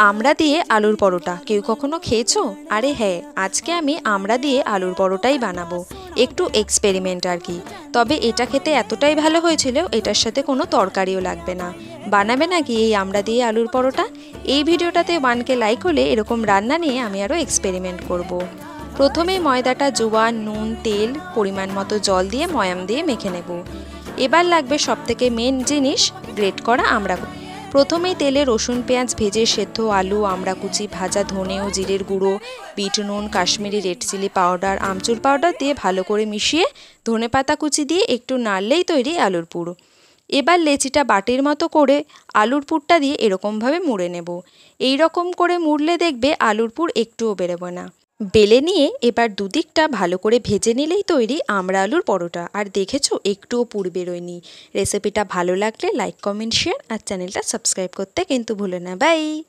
আমড়া দিয়ে আলুর পরোটা কেউ কখনো খেয়েছো? আরে হ্যাঁ, আজকে আমি আমড়া দিয়ে আলুর পরোটাই বানাবো। একটু এক্সপেরিমেন্ট আর কি। তবে এটা খেতে এতটাই ভালো হয়েছিল, এটার সাথে কোনো তরকারিও লাগবে না। বানাবে নাকি এই আমড়া দিয়ে আলুর পরোটা? এই ভিডিওটাতে 1K লাইক হলে এরকম রান্না নিয়ে আমি আরও এক্সপেরিমেন্ট করব। প্রথমেই ময়দাটা জোয়ান, নুন, তেল, পরিমাণ মতো জল দিয়ে ময়াম দিয়ে মেখে নেব। এবার লাগবে সবথেকে মেন জিনিস, গ্রেট করা আমড়া। প্রথমেই তেলে রসুন পেঁয়াজ ভেজে সেদ্ধ আলু, আমড়া কুচি, ভাজা ধনে ও জিরের গুঁড়ো, বিট নুন, কাশ্মীরি রেড চিলি পাউডার, আমচুর পাউডার দিয়ে ভালো করে মিশিয়ে ধনেপাতা কুচি দিয়ে একটু নাড়লেই তৈরি আলুর পুর। এবার লেচিটা বাটির মতো করে আলুর পুরটা দিয়ে এরকমভাবে মুড়ে নেব। এই রকম করে মুড়লে দেখবে আলুর পুর একটুও বেরোবে না। বেলে নিয়ে এবার দুদিকটা ভালো করে ভেজে নিলেই তৈরি আমড়া আলুর পরোটা। আর দেখেছো, একটুও পুর বেরোয়নি। রেসিপিটা ভালো লাগলে লাইক, কমেন্ট, শেয়ার আর চ্যানেলটা সাবস্ক্রাইব করতে কিন্তু ভুলো না। বাই।